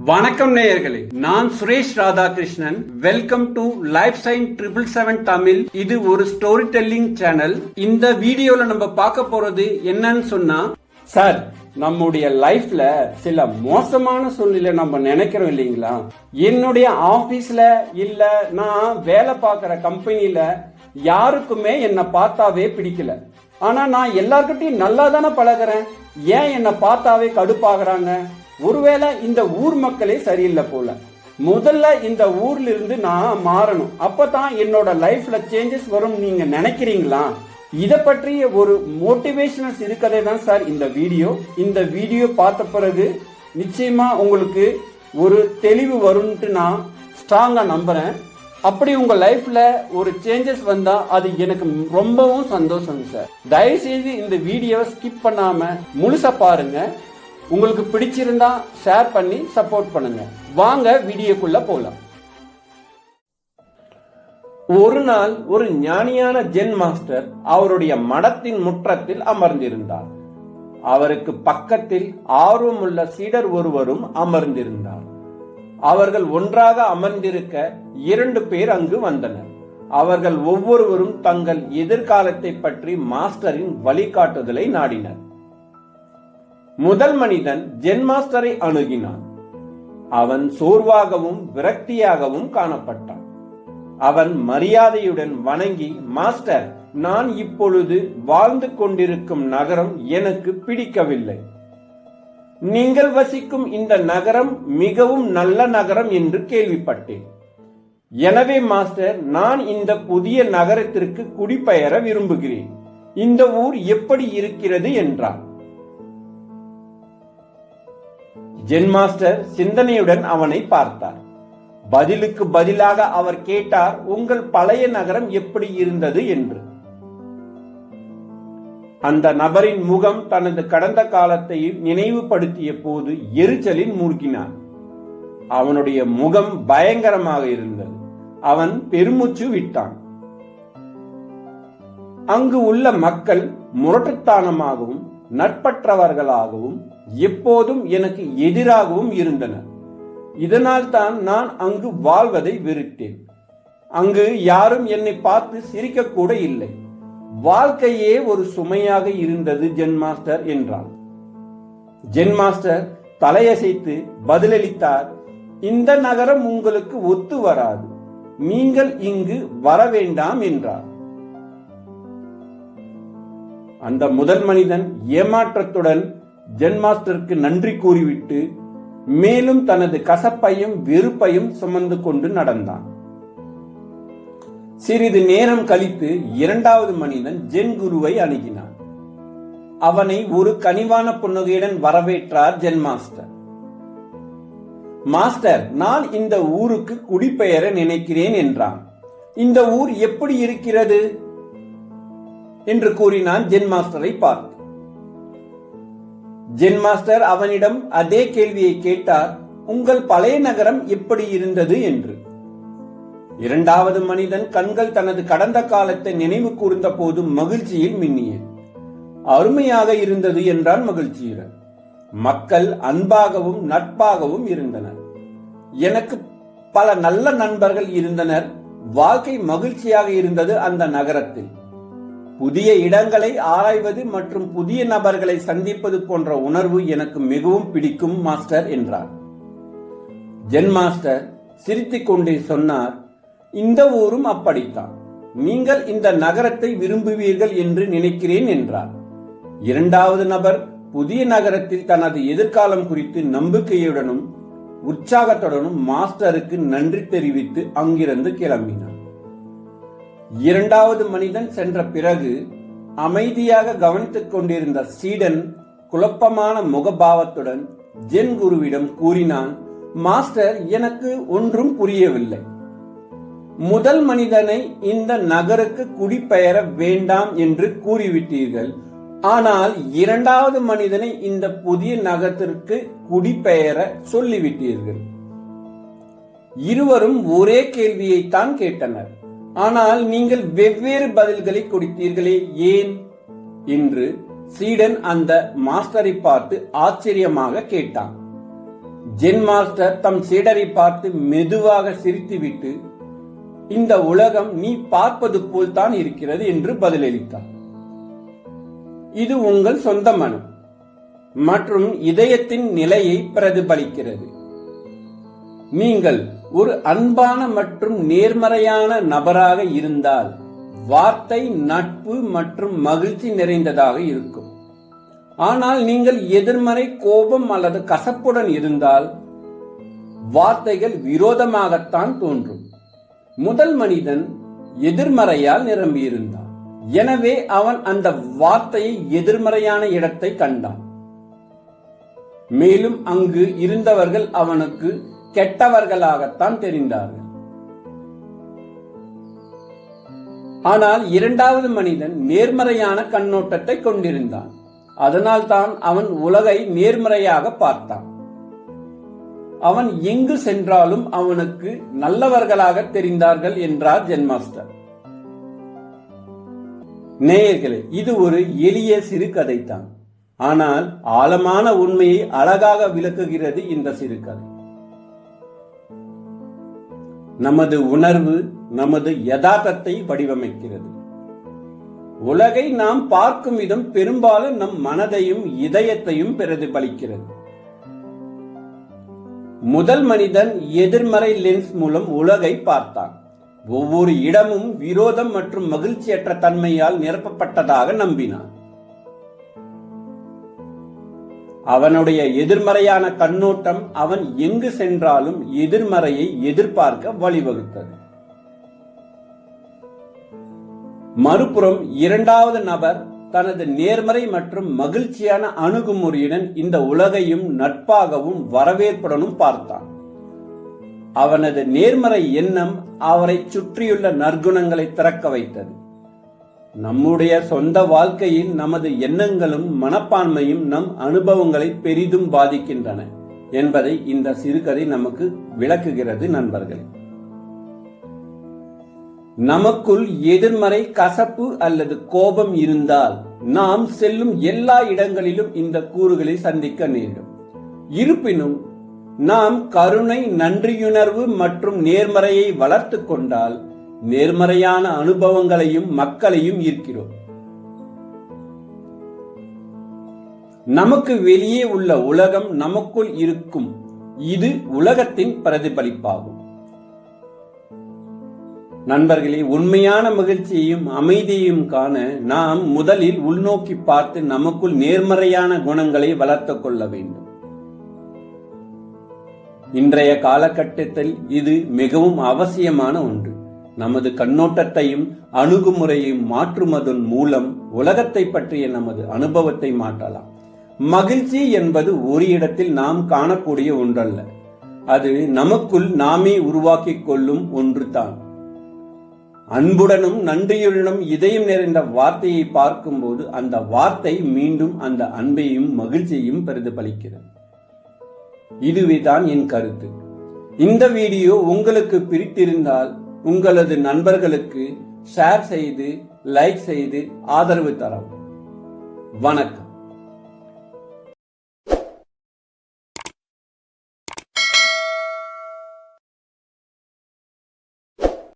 வணக்கம் நேயர்களே, நான் Suresh Radhakrishnan. Welcome to life sign 777 Tamil. இது ஒரு ஸ்டோரி டெல்லிங் சேனல். இந்த வீடியோல நம்ம பார்க்க போறது என்னன்னு சொன்னா, சார் நம்முடைய லைஃப்ல சில மோசமான சூழ்நிலை நம்ம நினைக்கிறோம் இல்லைங்களா? என்னுடைய ஆபீஸ்ல இல்ல நான் வேலை பார்க்கிற கம்பெனில யாருக்குமே என்ன பார்த்தாவே பிடிக்கல. ஆனா நான் எல்லார்கிட்டையும் நல்லா தானே பழகிறேன். ஏன் என்ன பார்த்தாவே கடுப்பாகிறாங்க? ஒருவேளை இந்த ஊர் மக்களே சரியில்லை போல. முதல்ல இந்த ஊர்ல இருந்து நான் மாறணும், அப்பதான் என்னோட லைஃப்ல சேஞ்சஸ் வரும் நீங்க நினைக்கிறீங்களா? இத பற்றிய ஒரு மோட்டிவேஷனல் சிறுகதை தான் சார் இந்த வீடியோ. இந்த வீடியோ பார்த்த பிறகு நிச்சயமா உங்களுக்கு ஒரு தெளிவு வரும்னு நான் ஸ்ட்ராங்கா நம்புறேன். அப்படி உங்க லைஃப்ல ஒரு சேஞ்சஸ் வந்தா அது எனக்கு ரொம்பவும் சந்தோஷம் சார். தயவு செய்து இந்த வீடியோவை ஸ்கிப் பண்ணாம முழுசா பாருங்க. உங்களுக்கு பிடிச்சிருந்தா ஷேர் பண்ணி சப்போர்ட் பண்ணுங்க. வாங்க வீடியோக்குள்ள போலாம். ஒரு நாள் ஒரு ஞானியான ஜென் மாஸ்டர் அவருடைய மடத்தின் முற்றத்தில் அமர்ந்திருந்தார். அவருக்கு பக்கத்தில் ஆர்வமுள்ள சீடர் ஒருவரும் அமர்ந்திருந்தார். அவர்கள் ஒன்றாக அமர்ந்திருக்க 2 பேர் அங்கு வந்தனர். அவர்கள் ஒவ்வொருவரும் தங்கள் எதிர்காலத்தை பற்றி மாஸ்டரின் வழிகாட்டுதலை நாடினர். முதல் மனிதன் ஜென் மாஸ்டரை அணுகினான். அவன் சோர்வாகவும் விரக்தியாகவும் காணப்பட்டான். அவன் மரியாதையுடன் வணங்கி, மாஸ்டர், நான் இப்பொழுது வாழ்ந்து கொண்டிருக்கும் நகரம் எனக்கு பிடிக்கவில்லை. நீங்கள் வசிக்கும் இந்த நகரம் மிகவும் நல்ல நகரம் என்று கேள்விப்பட்டேன். எனவே மாஸ்டர், நான் இந்த புதிய நகரத்திற்கு குடிபெயர விரும்புகிறேன். இந்த ஊர் எப்படி இருக்கிறது என்றார். ஜென் மாஸ்டர் சிந்தனையுடன் அவனை பார்த்தார். பதிலுக்கு பதிலாக அவர் கேட்டார், உங்கள் பழைய நகரம் எப்படி இருந்தது என்று. அந்த நபரின் முகம் தனது கடந்த காலத்தை நினைவுபடுத்திய போது எரிச்சலில் மூழ்கினார். அவனுடைய முகம் பயங்கரமாக இருந்தது. அவன் பெருமூச்சு விட்டான். அங்கு உள்ள மக்கள் முரட்டுத்தனமாகவும் நட்பற்றவர்களாகவும் எப்போதும் எனக்கு எதிராகவும் இருந்தனர். இதனால் தான் நான் அங்கு வாழ்வதை வெறுத்தேன். அங்கு யாரும் என்னை பார்த்து சிரிக்க கூட இல்லை. வாழ்க்கையே ஒரு சுமையாக இருந்தது ஜென் மாஸ்டர் என்றான். ஜென் மாஸ்டர் தலையசைத்து பதிலளித்தார், இந்த நகரம் உங்களுக்கு ஒத்து வராது. நீங்கள் இங்கு வர வேண்டாம் என்றார். அந்த முதல் மனிதன் ஏமாற்றத்துடன் ஜென் மாஸ்டருக்கு நன்றி கூறிவிட்டு மேலும் தனது கசப்பையும் வெறுப்பையும் சுமந்து கொண்டு நடந்தான். சிறிது நேரம் கழித்து 2வது மனிதன் ஜென் குருவை அணுகினான். அவனை ஒரு கனிவான புன்னகையுடன் வரவேற்றார் ஜென் மாஸ்டர். மாஸ்டர், நான் இந்த ஊருக்கு குடிபெயர நினைக்கிறேன் என்றான். இந்த ஊர் எப்படி இருக்கிறது என்று கூறினான் ஜென் மாஸ்டரை பார்த்து. ஜென் மாஸ்டர் அவனிடம் அதே கேள்வியை கேட்டார், உங்கள் பழைய நகரம் எப்படி இருந்தது என்று. 2வது மனிதன் கண்கள் தனது கடந்த காலத்தை நினைவு கூர்ந்த போது மகிழ்ச்சியில் மின்னியது. அருமையாக இருந்தது என்றான் மகிழ்ச்சியுடன். மக்கள் அன்பாகவும் நட்பாகவும் இருந்தனர். எனக்கு பல நல்ல நண்பர்கள் இருந்தனர். வாழ்க்கை மகிழ்ச்சியாக இருந்தது அந்த நகரத்தில். புதிய இடங்களை ஆராய்வது மற்றும் புதிய நபர்களை சந்திப்பது போன்ற உணர்வு எனக்கு மிகவும் பிடிக்கும் மாஸ்டர் என்றார். ஜென் மாஸ்டர் சிரித்துக் கொண்டே சொன்னார், இந்த ஊரும் அப்படித்தான். நீங்கள் இந்த நகரத்தை விரும்புவீர்கள் என்று நினைக்கிறேன் என்றார். 2வது நபர் புதிய நகரத்தில் தனது எதிர்காலம் குறித்து நம்பிக்கையுடனும் உற்சாகத்துடனும் மாஸ்டருக்கு நன்றி தெரிவித்து அங்கிருந்து கிளம்பினார். 2வது மனிதன் சென்ற பிறகு அமைதியாக கவனித்துக் கொண்டிருந்த சீடன் குழப்பமான முகபாவத்துடன் ஜென் குருவிடம் கூறினான், மாஸ்டர், எனக்கு ஒன்றும் புரியவில்லை. முதல் மனிதனை இந்த நகருக்கு குடிபெயர வேண்டாம் என்று கூறிவிட்டீர்கள். ஆனால் 2வது மனிதனை இந்த புதிய நகரத்திற்கு குடிபெயர சொல்லிவிட்டீர்கள். இருவரும் ஒரே கேள்வியை தான் கேட்டனர். ஆனால் நீங்கள் வெவ்வேறு பதில்களை கொடுத்தீர்களே, ஏன் என்று சீடன் அந்த மாஸ்டரை பார்த்து ஆச்சரியமாக கேட்டான். ஜென் மாஸ்டர் தம் சீடரை பார்த்து மெதுவாக சிரித்துவிட்டு, இந்த உலகம் நீ பார்ப்பது போல் தான் இருக்கிறது என்று பதிலளித்தார். இது உங்கள் சொந்த மனம் மற்றும் இதயத்தின் நிலையை பிரதிபலிக்கிறது. நீங்கள் ஒரு அன்பான மற்றும் நேர்மறையான நபராக இருந்தால் வார்த்தை நட்பு மற்றும் மகிழ்ச்சி நிறைந்ததாக இருக்கும். ஆனால் நீங்கள் எதிர்மறை, கோபம் அல்லது கசப்புடன் இருந்தால் வார்த்தைகள் விரோதமாகத்தான் தோன்றும். முதல் மனிதன் எதிர்மறையால் நிரம்பியிருந்தான். எனவே அவன் அந்த வார்த்தையை எதிர்மறையான இடத்தை கண்டான். மேலும் அங்கு இருந்தவர்கள் அவனுக்கு கெட்டவர்களாகத்தான் தெரிந்தார்கள். ஆனால் இரண்டாவது மனிதன் நேர்மறையான கண்ணோட்டத்தை கொண்டிருந்தான். அதனால் தான் அவன் உலகை நேர்மறையாக பார்த்தான். அவன் எங்கு சென்றாலும் அவனுக்கு நல்லவர்களாக தெரிந்தார்கள் என்றார் ஜென் மாஸ்டர். நேயர்களே, இது ஒரு எளிய சிறுகதை தான். ஆனால் ஆழமான உண்மையை அழகாக விளக்குகிறது இந்த சிறுகதை. நமது உணர்வு நமது யதார்த்தத்தை வடிவமைக்கிறது. உலகை நாம் பார்க்கும் விதம் பெரும்பாலும் நம் மனதையும் இதயத்தையும் பிரதிபலிக்கிறது. முதல் மனிதன் எதிர்மறை லென்ஸ் மூலம் உலகை பார்த்தான். ஒவ்வொரு இடமும் விரோதம் மற்றும் மகிழ்ச்சியற்ற தன்மையால் நிரப்பப்பட்டதாக நம்பினான். அவனுடைய எதிர்மறையான கண்ணோட்டம் அவன் எங்கு சென்றாலும் எதிர்மறையை எதிர்பார்க்க வழிவகுத்தது. மறுபுறம் இரண்டாவது நபர் தனது நேர்மறை மற்றும் மகிழ்ச்சியான அணுகுமுறையுடன் இந்த உலகையும் நட்பாகவும் வரவேற்புடனும் பார்த்தான். அவனது நேர்மறை எண்ணம் அவரை சுற்றியுள்ள நற்குணங்களை திறக்க வைத்தது. நம்முடைய சொந்த வாழ்க்கையில் நமது எண்ணங்களும் மனப்பான்மையும் நம் அனுபவங்களை பெரிதும் பாதிக்கின்றன என்பதை இந்த சிறுகதை நமக்கு விளக்குகிறது. நண்பர்களே, நமக்குள் எதிர்மறை, கசப்பு அல்லது கோபம் இருந்தால் நாம் செல்லும் எல்லா இடங்களிலும் இந்த கூறுகளை சந்திக்க நேரிடும். இருப்பினும் நாம் கருணை, நன்றியுணர்வு மற்றும் நேர்மறையை வளர்த்து கொண்டால் நேர்மறையான அனுபவங்களையும் மக்களையும் ஈர்க்கிறோம். நமக்கு வெளியே உள்ள உலகம் நமக்குள் இருக்கும். இது உலகத்தின் பிரதிபலிப்பாகும். நண்பர்களே, உண்மையான மகிழ்ச்சியையும் அமைதியையும் காண நாம் முதலில் உள்நோக்கி பார்த்து நமக்குள் நேர்மறையான குணங்களை வளர்த்துக் கொள்ள வேண்டும். இன்றைய காலகட்டத்தில் இது மிகவும் அவசியமான ஒன்று. நமது கண்ணோட்டத்தையும் அணுகுமுறையையும் மாற்றுவதன் மூலம் உலகத்தை பற்றிய நமது அனுபவத்தை மாற்றலாம். மகிழ்ச்சி என்பது ஒரு இடத்தில் நாம் காணக்கூடிய ஒன்றல்ல. அது நமக்குள் நாமே உருவாக்கிக் கொள்ளும் ஒன்று தான். அன்புடனும் நன்றியுடனும் இதயம் நிறைந்த வார்த்தையை பார்க்கும்போது அந்த வார்த்தை மீண்டும் அந்த அன்பையும் மகிழ்ச்சியையும் பிரதிபலிக்கிறது. இதுவே தான் என் கருத்து. இந்த வீடியோ உங்களுக்கு பிடித்திருந்தால் உங்களது நண்பர்களுக்கு ஷேர் செய்து, லைக் செய்து ஆதரவு தரவும். வணக்கம்.